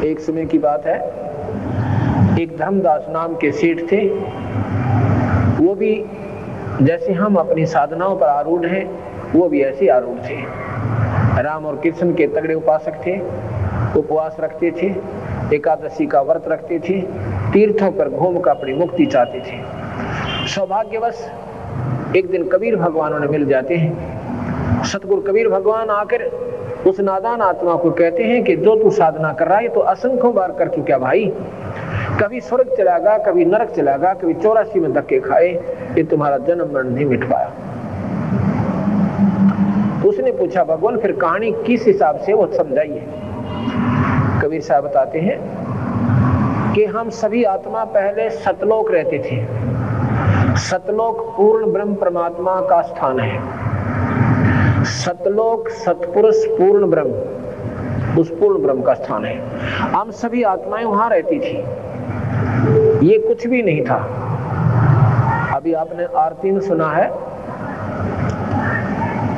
एक समय की बात है, एक धर्मदास नाम के सेठ थे। वो भी जैसे हम अपनी साधनाओं पर आरूढ़ हैं, वो भी ऐसे आरूढ़ थे। राम और कृष्ण के तगड़े उपासक थे, उपवास रखते थे, एकादशी का व्रत रखते थे, तीर्थों पर घूम कर अपनी मुक्ति चाहते थे। सौभाग्यवश एक दिन कबीर भगवान उन्हें मिल जाते हैं। सतगुरु कबीर भगवान आकर उस नादान आत्मा को कहते हैं कि जो तू साधना कर रहा है तो असंख्यों बार कर चुका भाई, कभी स्वर्ग चलागा, कभी नरक चलागा, कभी 84 में धक्के खाए, ये तुम्हारा जन्म मरण नहीं मिट पाया। उसने पूछा भगवान फिर कहानी किस हिसाब से, वो समझाइए। कबीर साहब बताते हैं कि हम सभी आत्मा पहले सतलोक रहते थे। सतलोक पूर्ण ब्रह्म परमात्मा का स्थान है। सतलोक सतपुरुष पूर्ण ब्रह्म, उस पूर्ण ब्रह्म का स्थान है। हम सभी आत्माएं वहां रहती थी। ये कुछ भी नहीं था। अभी आपने आरती में सुना है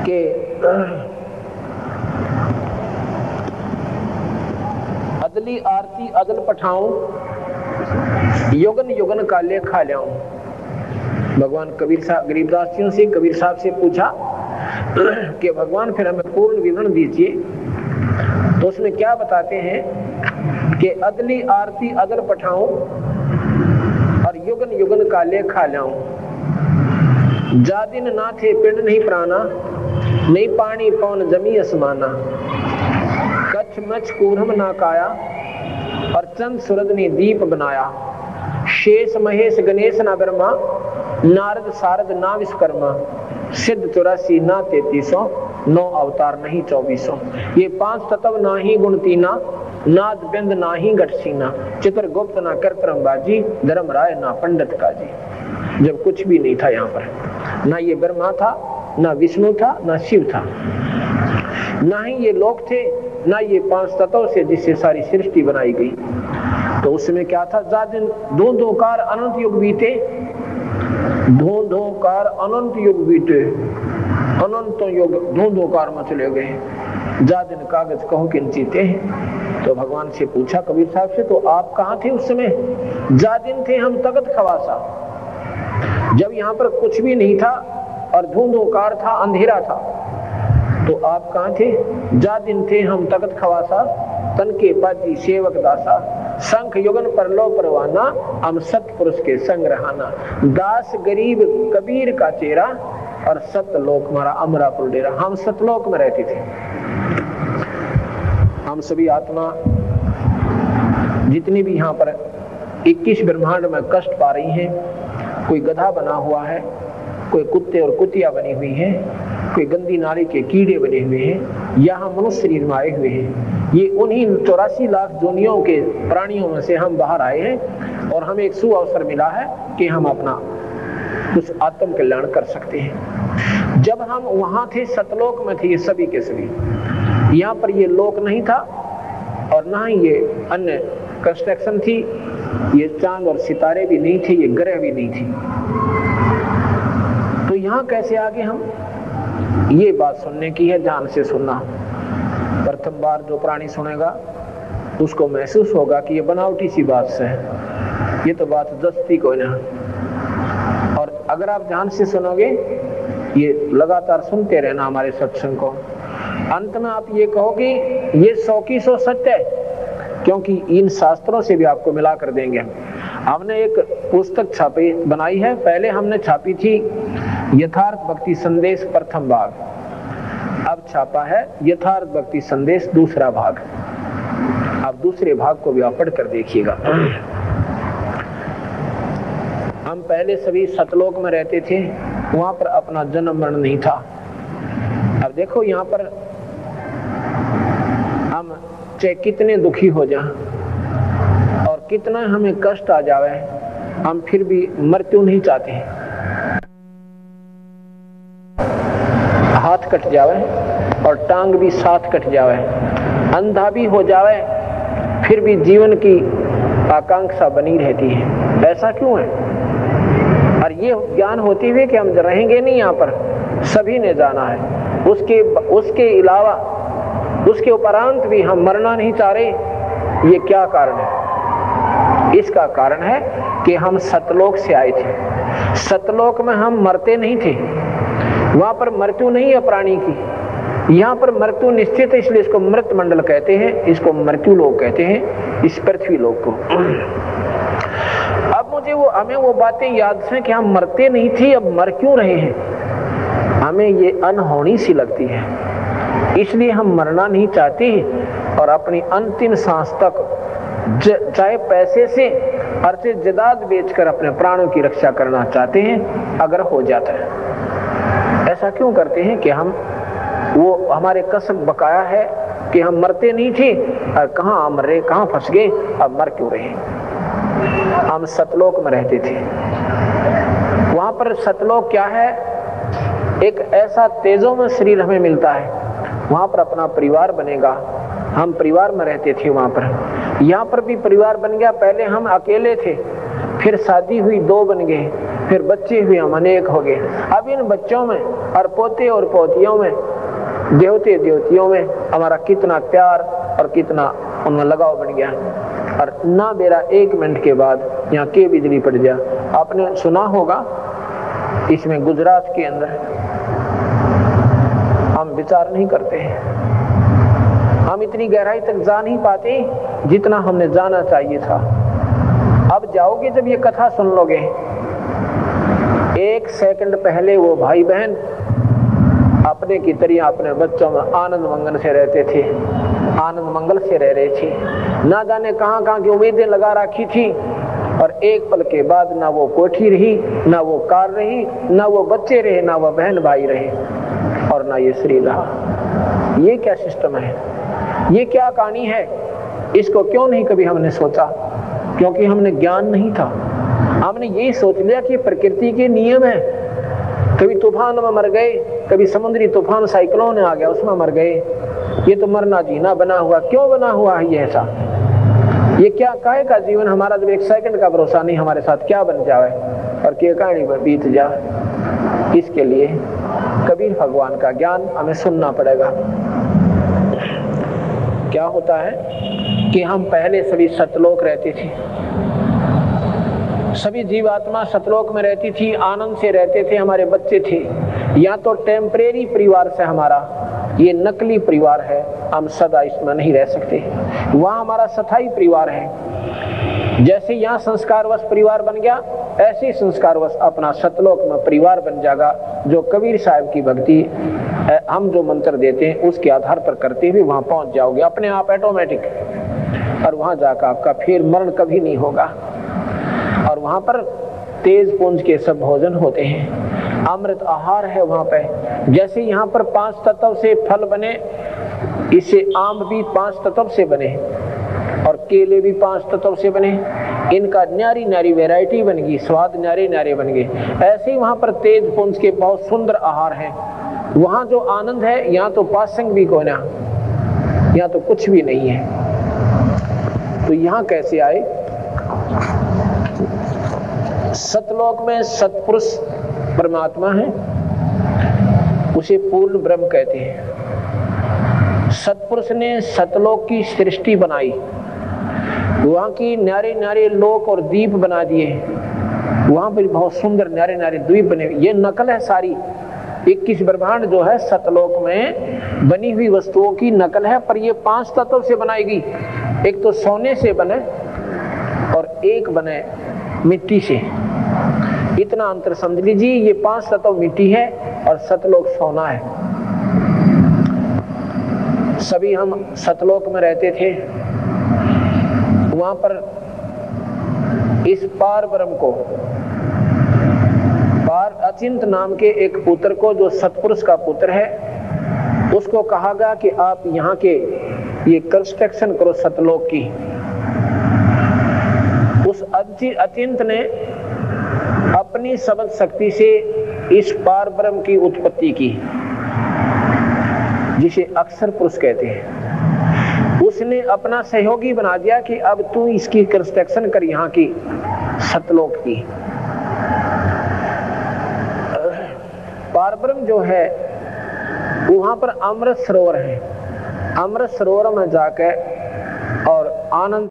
कि अदली आरती अदल पठाऊं, युगन युगन का लेखा लाऊं। भगवान कबीर साहब गरीबदास जी से कबीर साहब से पूछा कि भगवान फिर हमें पूर्ण विवरण दीजिए। तो उसमें क्या बताते हैं कि अदली आरती अदल पठाऊं और युगन युगन का लेखा लाऊं। जा दिन ना थे पिंड नहीं प्राणा, नहीं पानी पौन जमी असमाना। कच्छ मच्छ कूरम ना काया, और चंद सूरज ने दीप बनाया। शेष महेश गणेश ना ब्रह्मा, नारद सारद ना विश्वकर्मा। सिद्ध 84 ना 3300, 9 अवतार नहीं 2400। ये 5 तत्व ना ही गुण तीना, नाद बिंद ना ही गठसीना। चित्रगुप्त ना करतरम बाजी, धर्म राय ना पंडित काजी। जब कुछ भी नहीं था यहाँ पर, ना ये ब्रह्मा था, ना विष्णु था, ना शिव था, ना ही ये लोक थे, ना ये 5 तत्व से जिससे सारी सृष्टि बनाई गई। तो उसमें क्या था, जादिन दो कार अनंत युग बीते, दो कार अनंत युग बीते, अनंत युग दो कार में चले गए। जादिन कागज कहो किन चीते हैं। तो भगवान से पूछा कबीर साहब से, तो आप कहाँ थे उस समय? जादिन थे हम तगत खवासा, जब यहाँ पर कुछ भी नहीं था और धुंधोकार था, अंधेरा था। तो आप कहाँ थे? जा दिन थे हम तगत खवासा, तन के पाजी सेवक दासा। संख युगन पर लो परवाना, हम सतपुरुष के संग रहाना। दास गरीब कबीर का चेहरा, और सतलोक हमारा अमरापुर डेरा। हम सतलोक में रहते थे। हम सभी आत्मा जितनी भी यहाँ पर 21 ब्रह्मांड में कष्ट पा रही हैं, कोई गधा बना हुआ है, कोई कुत्ते और कुतिया बनी हुई है, कोई गंदी नाली के कीड़े बने हुए हैं, या हम मनुष्य शरीर में आए हुए हैं। ये उन्हीं 84 लाख जोनियों के प्राणियों में से हम बाहर आए हैं, और हमें एक सुअवसर मिला है कि हम अपना कुछ आत्म कल्याण कर सकते हैं। जब हम वहां थे सतलोक में थे, ये सभी के सभी। यहाँ पर ये लोक नहीं था, और ना ही ये अन्य कंस्ट्रक्शन थी, ये चांद और सितारे भी नहीं थे, ये ग्रह भी नहीं थी। तो यहाँ कैसे आगे हम? ये बात सुनने की है, ध्यान से सुनना। प्रथम बार जो प्राणी सुनेगा उसको महसूस होगा कि ये बनावटी सी बात से है, ये तो बात दस्ती कोई ना। और अगर आप ध्यान से सुनोगे, ये लगातार सुनते रहना हमारे सत्संग को, अंत में आप ये कहोगे ये 100 की 100 सत्य है, क्योंकि इन शास्त्रों से भी आपको मिला कर देंगे। हमने एक पुस्तक छापी बनाई है, पहले हमने छापी थी यथार्थ भक्ति संदेश प्रथम भाग, अब छापा है यथार्थ भक्ति संदेश दूसरा भाग। अब दूसरे भाग को भी आप पढ़ कर देखिएगा। हम पहले सभी सतलोक में रहते थे, वहां पर अपना जन्म मरण नहीं था। अब देखो यहाँ पर हम चाहे कितने दुखी हो जाएं और कितना हमें कष्ट आ जावे, हम फिर भी मृत्यु नहीं चाहते। हाथ कट जावे और टांग भी साथ कट जावे, अंधा भी हो जावे, फिर भी जीवन की आकांक्षा बनी रहती है। ऐसा क्यों है? और ये ज्ञान होते हुए कि हम रहेंगे नहीं यहाँ पर, सभी ने जाना है। उसके अलावा उसके उपरांत भी हम मरना नहीं चाह रहे, ये क्या कारण है? इसका कारण है कि हम सतलोक से आए थे। सतलोक में हम मरते नहीं थे, वहां पर मृत्यु नहीं है प्राणी की। यहाँ पर मृत्यु निश्चित है, इसलिए इसको मृत मंडल कहते हैं, इसको मृत्यु लोक कहते हैं, इस पृथ्वी लोक को। अब हमें वो बातें याद हैं कि हम मरते नहीं थे, अब मर क्यों रहे हैं? हमें ये अनहोनी सी लगती है, इसलिए हम मरना नहीं चाहते और अपनी अंतिम सांस तक चाहे पैसे से अर्थे जदाद बेचकर अपने प्राणों की रक्षा करना चाहते हैं, अगर हो जाता है। ऐसा क्यों करते हैं कि वो हमारे कसब बकाया है कि हम मरते नहीं थे और कहाँ मरे, कहाँ फंस गए, अब मर क्यों रहे? हम सतलोक में रहते थे। वहां पर सतलोक क्या है? एक ऐसा तेजो में शरीर हमें मिलता है, वहां पर अपना परिवार बनेगा। हम परिवार में रहते थे वहां पर। यहाँ पर भी परिवार बन गया। पहले हम अकेले थे, फिर शादी हुई, 2 बन गए, फिर बच्चे हुए, हम अनेक हो गए। अब इन बच्चों में और पोते और पोतियों में, देवते देवतियों में हमारा कितना प्यार और कितना उनमें लगाव बन गया। और ना मेरा 1 मिनट के बाद यहाँ के बिजली पड़ गया। आपने सुना होगा इसमें गुजरात के अंदर हम विचार नहीं करते हैं, हम इतनी गहराई तक जा नहीं पाते जितना हमने जाना चाहिए था। अब जाओगे जब ये कथा सुन लोगे, 1 सेकंड पहले वो भाई बहन अपने की तरह अपने बच्चों में आनंद मंगल से रहते थे, आनंद मंगल से रह रहे थे। ना जाने कहाँ कहाँ की उम्मीदें लगा रखी थी, और एक पल के बाद ना वो कोठी रही, ना वो कार रही, ना वो बच्चे रहे, ना वो बहन भाई रहे, और ना ये शरीर रहा। ये क्या सिस्टम है? ये क्या कहानी है? इसको क्यों नहीं कभी हमने सोचा? क्योंकि हमने ज्ञान नहीं था। हमने यही सोच लिया कि प्रकृति के नियम है, कभी तूफान में मर गए, कभी समुद्री तूफान साइक्लोन आ गया उसमें मर गए। ये तो मरना जीना बना हुआ। क्यों बना हुआ है ये ऐसा? ये क्या काहे का जीवन हमारा, जब 1 सेकंड का भरोसा नहीं हमारे साथ क्या बन जाए और क्या कहानी पर बीत जाए। इसके लिए कबीर भगवान का ज्ञान हमें सुनना पड़ेगा। क्या होता है कि हम पहले सभी सतलोक रहते थे, सभी जीवात्मा सतलोक में रहती थी, आनंद से रहते थे, हमारे बच्चे थे। या तो टेम्परेरी परिवार से हमारा ये नकली परिवार है, हम सदा इसमें नहीं रह सकते। वहाँ हमारा स्थायी परिवार है। जैसे यहाँ संस्कारवश परिवार बन गया, ऐसे संस्कारवश अपना सतलोक में परिवार बन जाएगा, जो कबीर साहब की भक्ति हम जो मंत्र देते हैं उसके आधार पर करते हुए वहाँ पहुँच जाओगे अपने आप ऑटोमेटिक। और वहाँ जाकर आपका फिर मरण कभी नहीं होगा। और वहाँ पर तेज पुंज के सब भोजन होते हैं, अमृत आहार है वहाँ पे। जैसे यहाँ पर 5 तत्व से फल बने, इससे आम भी 5 तत्व से बने और केले भी 5 तत्व से बने। इनका न्यारी न्यारी वैरायटी बन गई, स्वाद न्यारे न्यारे बन गए। ऐसे ही वहाँ पर तेज पुंज के बहुत सुंदर आहार हैं। वहाँ जो आनंद है, यहाँ तो पासंग भी कोई ना, यहाँ तो कुछ भी नहीं है। तो यहाँ कैसे आए? सतलोक में सतपुरुष परमात्मा है, उसे पूर्ण ब्रह्म कहते हैं। सतपुरुष ने सतलोक की सृष्टि बनाई, वहां की न्यारे न्यारे लोक और द्वीप बना दिए। वहां पर बहुत सुंदर न्यारे न्यारे द्वीप बने। ये नकल है सारी, 21 ब्रह्मांड जो है सतलोक में बनी हुई वस्तुओं की नकल है, पर ये 5 तत्व से बनाई गई। एक तो सोने से बने और एक बने मिट्टी से। इतना अंतर समझ लीजिए, ये 5 तत्व मिट्टी है और सतलोक सोना है। सभी हम सतलोक में रहते थे। वहां पर इस पार ब्रह्म को, पार अचिंत नाम के एक पुत्र को, जो सतपुरुष का पुत्र है, उसको कहा गया कि आप यहाँ के ये कंस्ट्रक्शन करो सतलोक की। उस अचिंत ने अपनी सबद शक्ति से इस पार ब्रह्म की उत्पत्ति की, जिसे अक्षर पुरुष कहते हैं। उसने अपना सहयोगी बना दिया कि अब तू इसकी कंस्ट्रक्शन कर, यहाँ की सतलोक की। पार ब्रह्म जो है वहां पर अमृत सरोवर है। अमृत सरोवर में जाकर और आनंद